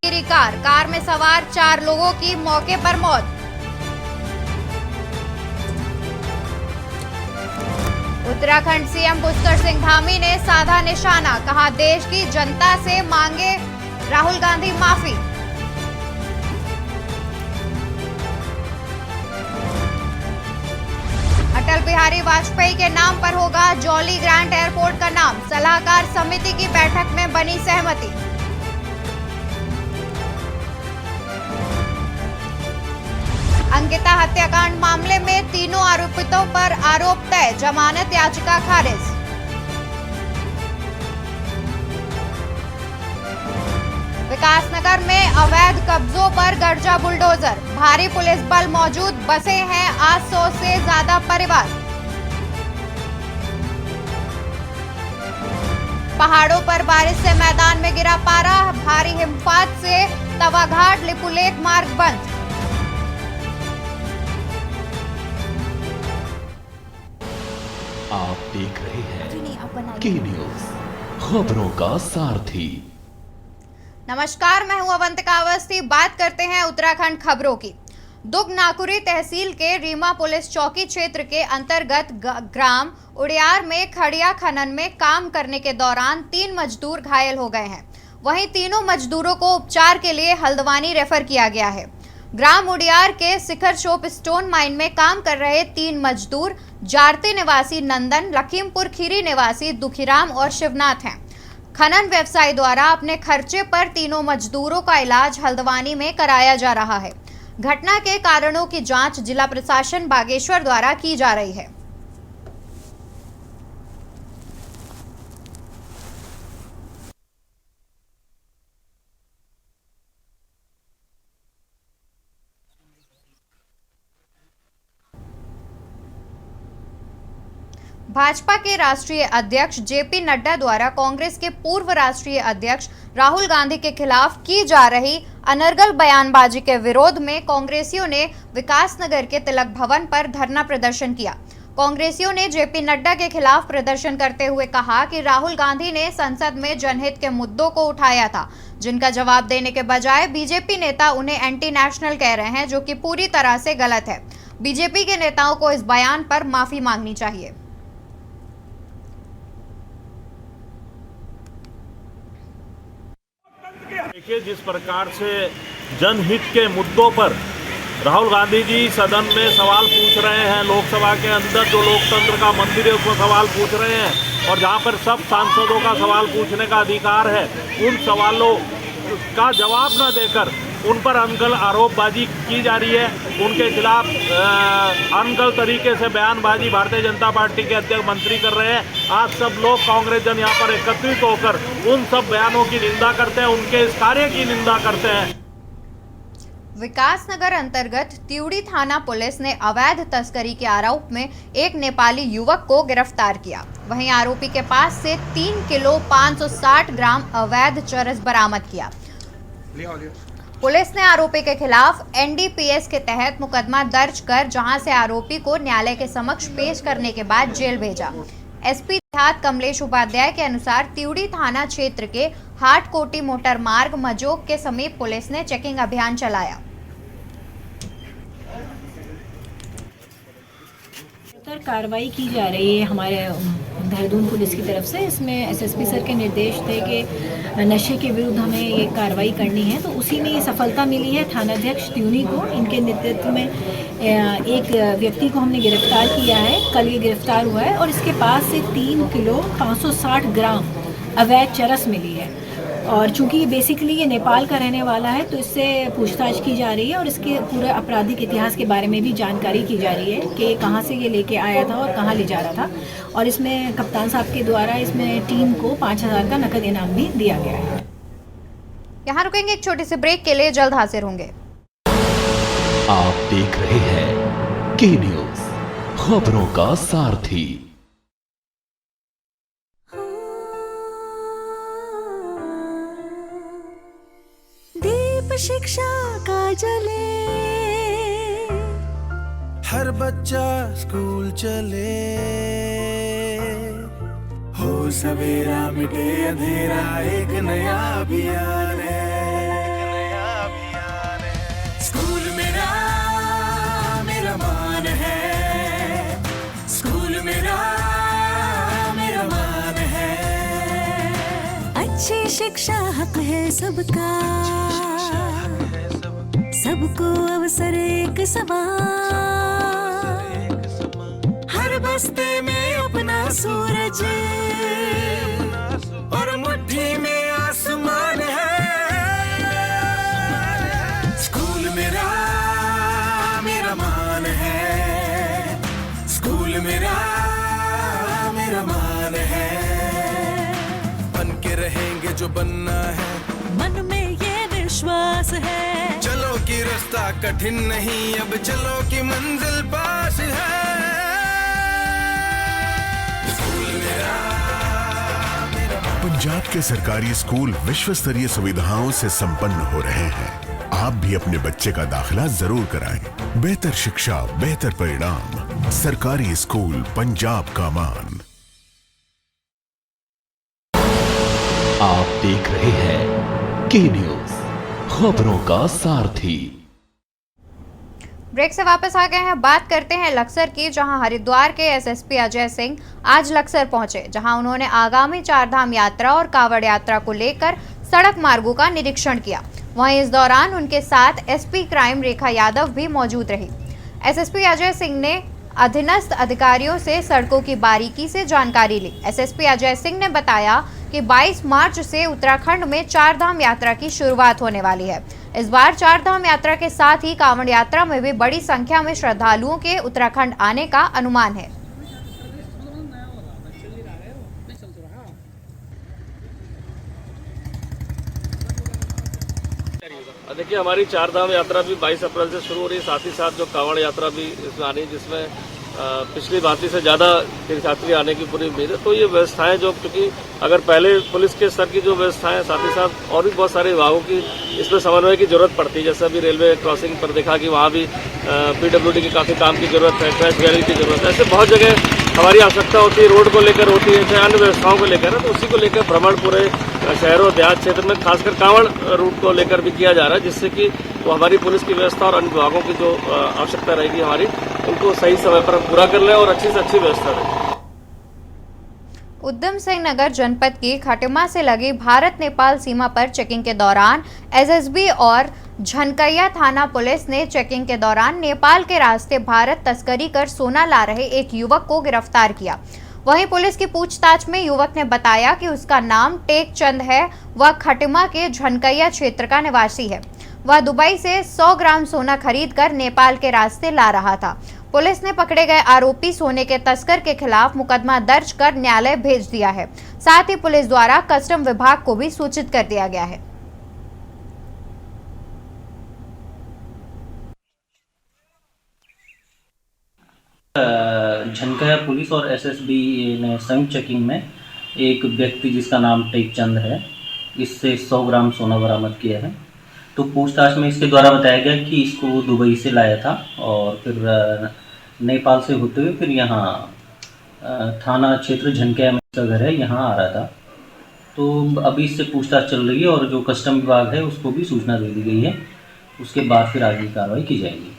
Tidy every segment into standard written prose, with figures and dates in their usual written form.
Car में सवार 4 लोगों की मौके पर मौत। उत्तराखंड सीएम पुष्कर सिंह धामी ने साधा निशाना, कहा देश की जनता से मांगे राहुल गांधी माफी। अटल बिहारी वाजपेयी के नाम पर होगा जॉली ग्रांट एयरपोर्ट का नाम, सलाहकार समिति की बैठक में बनी सहमति। अंकिता हत्याकांड मामले में तीनों आरोपितों पर आरोप तय, जमानत याचिका खारिज। विकासनगर में अवैध कब्जों पर गरजा बुलडोजर, भारी पुलिस बल मौजूद, बसे हैं 800 से ज्यादा परिवार। पहाड़ों पर बारिश से मैदान में गिरा पारा, भारी हिमपात से तवाघाट लिपुलेख मार्ग बंद। आप देख रहे हैं के न्यूज़, खबरों का सारथी। नमस्कार, मैं हूं अवंतिका अवस्थी। बात करते हैं उत्तराखंड खबरों की। दुगनाकुरी तहसील के रीमा पुलिस चौकी क्षेत्र के अंतर्गत ग्राम उड़ियार में खड़िया खनन में काम करने के दौरान 3 मजदूर घायल हो गए हैं। वहीं तीनों मजदूरों को उपचार के लिए हल्द्वानी रेफर किया गया है। ग्राम उड़ियार के शिखर चोप स्टोन माइन में काम कर रहे 3 मजदूर जारती निवासी नंदन, लखीमपुर खीरी निवासी दुखीराम और शिवनाथ हैं। खनन व्यवसायी द्वारा अपने खर्चे पर तीनों मजदूरों का इलाज हल्द्वानी में कराया जा रहा है। घटना के कारणों की जांच जिला प्रशासन बागेश्वर द्वारा की जा रही है। भाजपा के राष्ट्रीय अध्यक्ष जेपी नड्डा द्वारा कांग्रेस के पूर्व राष्ट्रीय अध्यक्ष राहुल गांधी के खिलाफ की जा रही अनर्गल बयानबाजी के विरोध में कांग्रेसियों ने विकासनगर के तिलक भवन पर धरना प्रदर्शन किया। कांग्रेसियों ने जेपी नड्डा के खिलाफ प्रदर्शन करते हुए कहा कि राहुल गांधी ने संसद में जनहित के मुद्दों को उठाया था, जिनका जवाब देने के बजाय बीजेपी नेता उन्हें एंटी नेशनल कह रहे हैं, जो कि पूरी तरह से गलत है। बीजेपी के नेताओं को इस बयान पर माफी मांगनी चाहिए। देखिए, जिस प्रकार से जनहित के मुद्दों पर राहुल गांधी जी सदन में सवाल पूछ रहे हैं, लोकसभा के अंदर जो लोकतंत्र का मंदिर है उसमें सवाल पूछ रहे हैं, और जहां पर सब सांसदों का सवाल पूछने का अधिकार है, उन सवालों का जवाब न देकर उन पर अनगल आरोपबाजी की जा रही है। उनके खिलाफ अनगल तरीके से बयानबाजी भारतीय जनता पार्टी के अध्यक्ष मंत्री कर रहे हैं। आज सब लोग कांग्रेस जन यहाँ पर एकत्रित होकर उन सब बयानों की निंदा करते हैं, उनके इस कार्य की निंदा करते हैं। विकासनगर अंतर्गत त्यूड़ी थाना पुलिस ने अवैध तस्करी के आरोप में एक नेपाली युवक को गिरफ्तार किया। वहीं आरोपी के पास से 3 किलो 560 ग्राम अवैध चरस बरामद किया। पुलिस ने आरोपी के खिलाफ एनडीपीएस के तहत मुकदमा दर्ज कर जहां से आरोपी को न्यायालय के समक्ष पेश करने के बाद जेल भेजा। एसपी देहात कमलेश उपाध्याय के अनुसार त्यूड़ी थाना क्षेत्र के हाटकोटी मोटर मार्ग मजोक के समीप पुलिस ने चेकिंग अभियान चलाया। कार्रवाई की जा रही है हमारे देहरादून पुलिस की तरफ से। इसमें एसएसपी सर के निर्देश थे कि नशे के विरुद्ध हमें ये कार्रवाई करनी है, तो उसी में ये सफलता मिली है। थानाध्यक्ष त्यूनी को, इनके नेतृत्व में एक व्यक्ति को हमने गिरफ्तार किया है, कल ये गिरफ्तार हुआ है, और इसके पास से 3 किलो 560 ग्राम अवैध चरस मिली है। और चूंकि ये बेसिकली ये नेपाल का रहने वाला है, तो इससे पूछताछ की जा रही है और इसके पूरे आपराधिक इतिहास के बारे में भी जानकारी की जा रही है कि कहाँ से ये लेके आया था और कहाँ ले जा रहा था। और इसमें कप्तान साहब के द्वारा इसमें टीम को 5000 का नकद इनाम भी दिया गया है। यहाँ रुकेंगे एक छोटे से ब्रेक के लिए, जल्द हाजिर होंगे। आप देख रहे हैं के न्यूज़, खबरों का सारथी। शिक्षा का जले, हर बच्चा स्कूल चले, हो सवेरा मिटे अंधेरा, एक नया अभियान है। शिक्षा हक है सबका, सबको अवसर एक समान, हर बस्ते में अपना सूरज और मुट्ठी में आसमान है। स्कूल मेरा मेरा मान है, स्कूल मेरा मेरा मान है। बन के रहेंगे जो बनना है, मन में ये विश्वास है। चलो कि रास्ता कठिन नहीं, अब चलो कि मंजिल पास है। स्कूल मेरा पंजाब के सरकारी स्कूल विश्व स्तरीय सुविधाओं से संपन्न हो रहे हैं। आप भी अपने बच्चे का दाखिला जरूर कराएं। बेहतर शिक्षा, बेहतर परिणाम, सरकारी स्कूल पंजाब का मान। आप देख रहे हैं के न्यूज, खबरों का सारथी। ब्रेक से वापस आ गए हैं। बात करते हैं लक्सर की, जहां हरिद्वार के एसएसपी अजय सिंह आज लक्सर पहुंचे, जहां उन्होंने आगामी चारधाम यात्रा और कावड़ यात्रा को लेकर सड़क मार्गों का निरीक्षण किया। वहीं इस दौरान उनके साथ एसपी क्राइम रेखा यादव भी मौजूद रही। एसएसपी अजय सिंह ने अधीनस्थ अधिकारियों से सड़कों की बारीकी से जानकारी ली। एसएसपी अजय सिंह ने बताया कि 22 मार्च से उत्तराखंड में चारधाम यात्रा की शुरुआत होने वाली है। इस बार चारधाम यात्रा के साथ ही कांवड़ यात्रा में भी बड़ी संख्या में श्रद्धालुओं के उत्तराखंड आने का अनुमान है। देखिए, हमारी चारधाम यात्रा भी 22 अप्रैल से शुरू हो रही है। साथ ही साथ जो कांवड़ यात्रा भी इसमें आनी है, जिसमें पिछली भांति से ज़्यादा तीर्थयात्री आने की पूरी उम्मीद है। तो ये व्यवस्थाएं जो, क्योंकि अगर पहले पुलिस के स्तर की जो व्यवस्थाएं, साथ ही साथ और भी बहुत सारे विभागों की इसमें समन्वय की जरूरत पड़ती है। जैसे अभी रेलवे क्रॉसिंग पर देखा कि वहाँ भी PWD की काफ़ी काम की जरूरत है, क्रैश गैलरी की जरूरत है। ऐसे बहुत जगह हमारी आवश्यकता होती है, रोड को लेकर होती है, चाहे अन्य व्यवस्थाओं को लेकर है। तो उसी को लेकर भ्रमण पूरे शहरों देहात क्षेत्र में खासकर कांवड़ रूट को लेकर भी किया जा रहा है, जिससे कि वो हमारी पुलिस की व्यवस्था और अन्य विभागों की जो आवश्यकता रहेगी हमारी, उनको सही समय पर हम पूरा कर लें और अच्छी से अच्छी व्यवस्था दें। उधम सिंह नगर जनपद की खटिमा से लगी भारत नेपाल सीमा पर चेकिंग के दौरान एसएसबी और झनकैया थाना पुलिस ने चेकिंग के दौरान नेपाल के रास्ते भारत तस्करी कर सोना ला रहे एक युवक को गिरफ्तार किया। वहीं पुलिस की पूछताछ में युवक ने बताया कि उसका नाम टेक चंद है। वह खटिमा के झनकैया क्षेत्र का निवासी है। वह दुबई से 100 ग्राम सोना खरीदकर नेपाल के रास्ते ला रहा था। पुलिस ने पकड़े गए आरोपी सोने के तस्कर के खिलाफ मुकदमा दर्ज कर न्यायालय भेज दिया है। साथ ही पुलिस द्वारा कस्टम विभाग को भी सूचित कर दिया गया है। झनकैया पुलिस और एसएसबी ने संयुक्त चेकिंग में एक व्यक्ति जिसका नाम टेक चंद है, इससे 100 ग्राम सोना बरामद किया है। तो पूछताछ में इसके द्वारा बताया गया कि इसको दुबई से लाया था और फिर नेपाल से होते हुए फिर यहाँ थाना क्षेत्र झनकैया में इसका घर है, यहाँ आ रहा था। तो अभी इससे पूछताछ चल रही है और जो कस्टम विभाग है उसको भी सूचना दे दी गई है। उसके बाद फिर आगे कार्रवाई की जाएगी।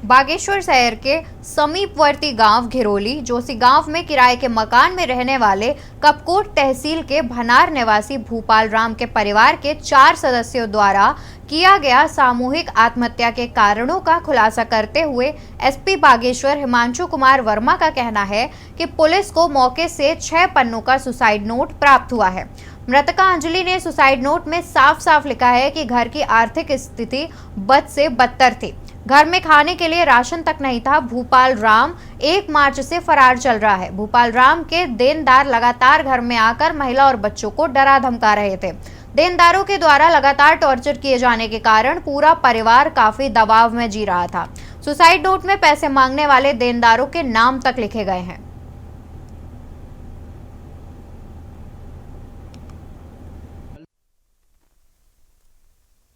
बागेश्वर शहर के समीपवर्ती गांव घिरोली जोशी गांव में किराए के मकान में रहने वाले कपकोट तहसील के भनार निवासी भूपाल राम के परिवार के 4 सदस्यों द्वारा किया गया सामूहिक आत्महत्या के कारणों का खुलासा करते हुए एसपी बागेश्वर हिमांशु कुमार वर्मा का कहना है कि पुलिस को मौके से 6 पन्नों का सुसाइड नोट प्राप्त हुआ है। मृतका अंजलि ने सुसाइड नोट में साफ साफ लिखा है कि घर की आर्थिक स्थिति बद से बदतर थी। घर में खाने के लिए राशन तक नहीं था। भूपाल राम 1 मार्च से फरार चल रहा है। भूपाल राम के देनदार लगातार घर में आकर महिला और बच्चों को डरा धमका रहे थे। देनदारों के द्वारा लगातार टॉर्चर किए जाने के कारण पूरा परिवार काफी दबाव में जी रहा था। सुसाइड नोट में पैसे मांगने वाले देनदारों के नाम तक लिखे गए हैं।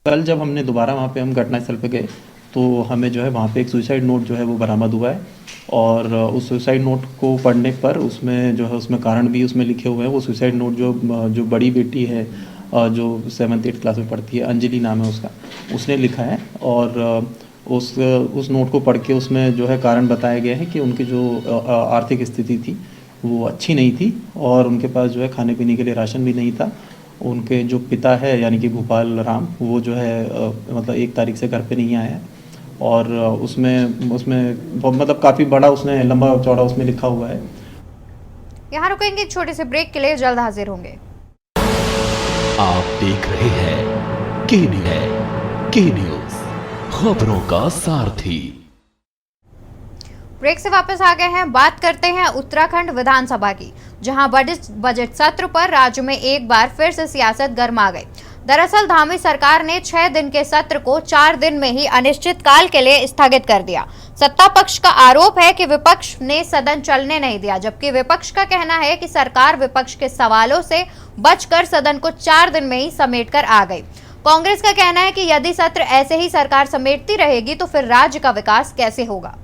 कल जब हमने दोबारा वहाँ पे हम घटनास्थल पे गए तो हमें जो है वहाँ पे एक सुसाइड नोट जो है वो बरामद हुआ है और उस सुसाइड नोट को पढ़ने पर उसमें जो है उसमें कारण भी उसमें लिखे हुए हैं। वो सुसाइड नोट जो बड़ी बेटी है जो 7th 8th क्लास में पढ़ती है, अंजलि नाम है उसका, उसने लिखा है और उस नोट को पढ़ के उसमें जो है कारण बताया गया है कि उनकी जो आर्थिक स्थिति थी वो अच्छी नहीं थी और उनके पास जो है खाने पीने के लिए राशन भी नहीं था। उनके जो पिता है यानी कि भूपाल राम, वो जो है मतलब 1 तारीख से घर पे नहीं आया और उसमें मतलब काफ़ी बड़ा उसने लंबा चौड़ा उसमें लिखा हुआ है। यहाँ रुकेंगे एक छोटे से ब्रेक के लिए, जल्द हाजिर होंगे। आप देख रहे हैं के न्यूज़, खबरों का सारथी। ब्रेक से वापस आ गए हैं। बात करते हैं उत्तराखंड विधानसभा की, जहां बजट सत्र पर राज्य में एक बार फिर से सियासत गर्मा गई। दरअसल धामी सरकार ने 6 दिन के सत्र को 4 दिन में ही अनिश्चितकाल के लिए स्थगित कर दिया। सत्ता पक्ष का आरोप है कि विपक्ष ने सदन चलने नहीं दिया, जबकि विपक्ष का कहना है कि सरकार विपक्ष के सवालों से बचकर सदन को 4 दिन में ही समेटकर आ गई। कांग्रेस का कहना है कि यदि सत्र ऐसे ही सरकार समेटती रहेगी तो फिर राज्य का विकास कैसे होगा।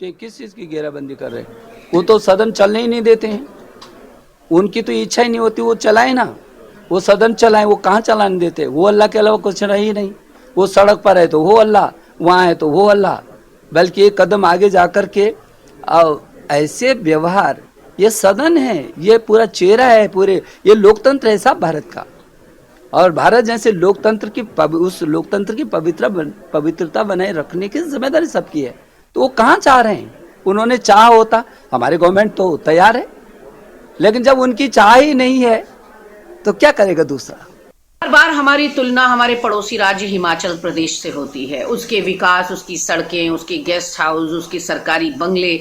कि किस चीज़ की घेराबंदी कर रहे हैं? वो तो सदन चलने ही नहीं देते हैं। उनकी तो इच्छा ही नहीं होती वो चलाए ना, वो सदन चलाएं। वो कहाँ चलाने देते? वो अल्लाह के अलावा कुछ रही नहीं। वो सड़क पर है तो वो अल्लाह, वहाँ है तो वो अल्लाह। बल्कि एक कदम आगे जाकर के ऐसे व्यवहार, ये सदन है, ये पूरा चेहरा है, पूरे ये लोकतंत्र है साहब भारत का। और भारत जैसे लोकतंत्र की उस लोकतंत्र की पवित्रता बनाए रखने की जिम्मेदारी सबकी है। तो वो कहाँ चाह रहे हैं? उन्होंने चाह होता, हमारे गवर्नमेंट तो तैयार है, लेकिन जब उनकी चाह ही नहीं है तो क्या करेगा दूसरा? हर बार हमारी तुलना हमारे पड़ोसी राज्य हिमाचल प्रदेश से होती है। उसके विकास, उसकी सड़कें, उसके गेस्ट हाउस, उसके सरकारी बंगले,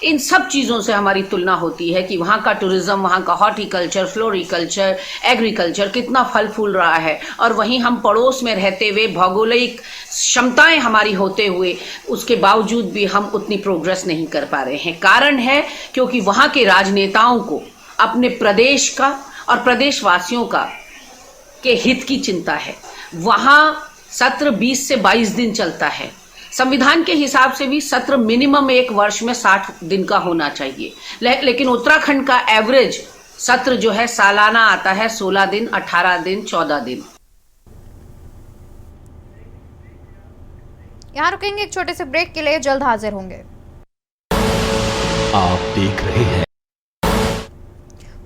इन सब चीजों से हमारी तुलना होती है कि वहाँ का टूरिज्म, वहाँ का हॉर्टिकल्चर, फ्लोरिकल्चर, एग्रीकल्चर कितना फल फूल रहा है। और वहीं हम पड़ोस में रहते हुए, भौगोलिक क्षमताएं हमारी होते हुए, उसके बावजूद भी हम उतनी प्रोग्रेस नहीं कर पा रहे हैं। कारण है क्योंकि वहाँ के राजनेताओं को अपने प्रदेश का और प्रदेशवासियों का के हित की चिंता है। वहां सत्र 20 से 22 दिन चलता है। संविधान के हिसाब से भी सत्र मिनिमम 1 वर्ष में 60 दिन का होना चाहिए, लेकिन उत्तराखंड का एवरेज सत्र जो है सालाना आता है 16 दिन, 18 दिन, 14 दिन। यहाँ रुकेंगे एक छोटे से ब्रेक के लिए, जल्द हाजिर होंगे। आप देख रहे हैं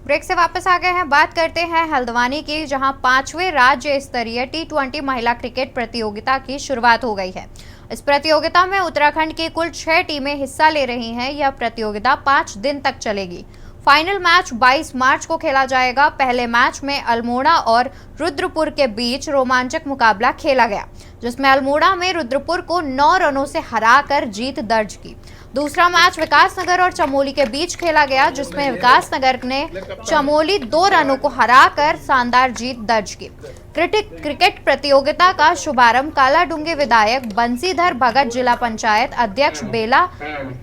ब्रेक से वापस आ गए हैं। बात करते हैं हल्द्वानी की, जहां 5वें राज्य स्तरीय T20 महिला क्रिकेट प्रतियोगिता की शुरुआत हो गई है। इस प्रतियोगिता में उत्तराखंड की कुल 6 टीमें हिस्सा ले रही हैं। यह प्रतियोगिता 5 दिन तक चलेगी। फाइनल मैच 22 मार्च को खेला जाएगा। पहले मैच में अल्मोड़ा और रुद्रपुर के बीच रोमांचक मुकाबला खेला गया, जिसमें अल्मोड़ा में रुद्रपुर को 9 रनों से हराकर जीत दर्ज की। दूसरा मैच विकासनगर और चमोली के बीच खेला गया, जिसमें विकासनगर ने चमोली 2 रनों को हराकर शानदार जीत दर्ज की। क्रिकेट प्रतियोगिता का शुभारंभ कालाडूंगी विधायक बंसीधर भगत, जिला पंचायत अध्यक्ष बेला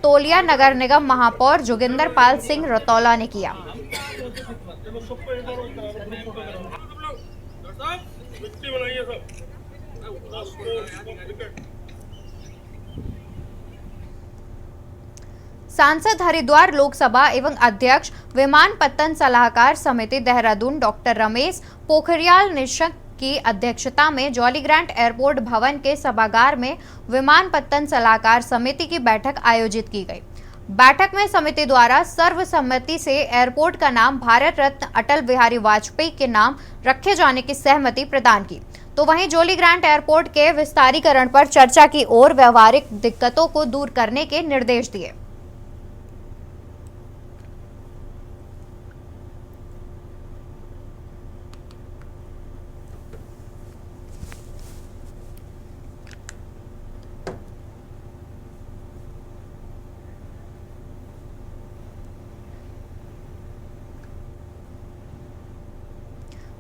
तोलिया, नगर निगम महापौर जोगिंदर पाल सिंह रतौला ने किया। सांसद हरिद्वार लोकसभा एवं अध्यक्ष विमानपत्तन सलाहकार समिति देहरादून डॉक्टर रमेश पोखरियाल निशंक की अध्यक्षता में जॉली ग्रांट एयरपोर्ट भवन के सभागार में विमानपत्तन सलाहकार समिति की बैठक आयोजित की गई। बैठक में समिति द्वारा सर्वसम्मति से एयरपोर्ट का नाम भारत रत्न अटल बिहारी वाजपेयी के नाम रखे जाने की सहमति प्रदान की। तो वहीं जॉली ग्रांट एयरपोर्ट के विस्तारीकरण पर चर्चा की और व्यवहारिक दिक्कतों को दूर करने के निर्देश दिए।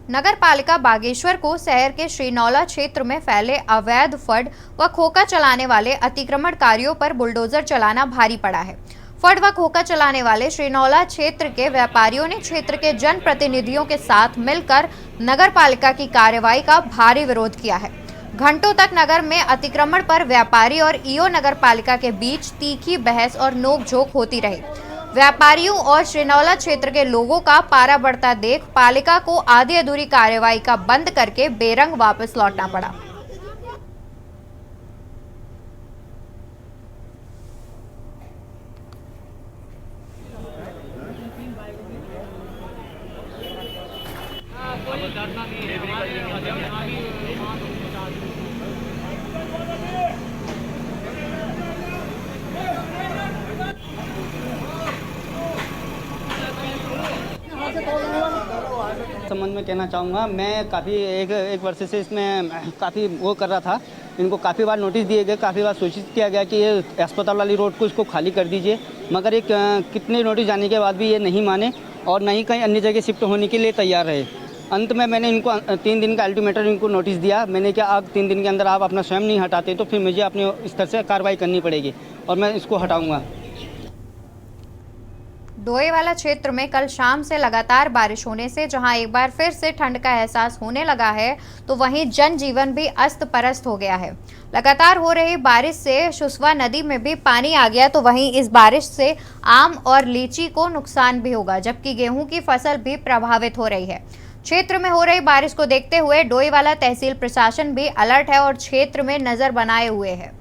नगर पालिका बागेश्वर को शहर के श्रीनौला क्षेत्र में फैले अवैध फड व खोखा चलाने वाले अतिक्रमणकारियों पर बुलडोजर चलाना भारी पड़ा है। फड व खोखा चलाने वाले श्रीनौला क्षेत्र के व्यापारियों ने क्षेत्र के जनप्रतिनिधियों के साथ मिलकर नगर पालिका की कार्रवाई का भारी विरोध किया है। घंटों तक नगर में अतिक्रमण पर व्यापारी और ईओ नगर पालिका के बीच तीखी बहस और नोकझोंक होती रही। व्यापारियों और श्रीनौला क्षेत्र के लोगों का पारा बढ़ता देख पालिका को आधी अधूरी कार्रवाई का बंद करके बेरंग वापस लौटना पड़ा। संबंध में कहना चाहूँगा, मैं काफ़ी एक वर्ष से इसमें काफ़ी वो कर रहा था। इनको काफ़ी बार नोटिस दिए गए, काफ़ी बार सूचित किया गया कि ये अस्पताल वाली रोड को इसको खाली कर दीजिए, मगर एक कितने नोटिस जाने के बाद भी ये नहीं माने और नहीं कहीं अन्य जगह शिफ्ट होने के लिए तैयार रहे। अंत में मैंने इनको 3 दिन का अल्टीमेटम इनको नोटिस दिया। मैंने क्या, आप 3 दिन के अंदर आप अपना स्वयं नहीं हटाते तो फिर मुझे अपने स्तर से कार्रवाई करनी पड़ेगी और मैं इसको हटाऊँगा। डोईवाला क्षेत्र में कल शाम से लगातार बारिश होने से जहां एक बार फिर से ठंड का एहसास होने लगा है, तो वहीं जनजीवन भी अस्त परस्त हो गया है। लगातार हो रही बारिश से सुसवा नदी में भी पानी आ गया, तो वहीं इस बारिश से आम और लीची को नुकसान भी होगा, जबकि गेहूं की फसल भी प्रभावित हो रही है। क्षेत्र में हो रही बारिश को देखते हुए डोईवाला तहसील प्रशासन भी अलर्ट है और क्षेत्र में नजर बनाए हुए है।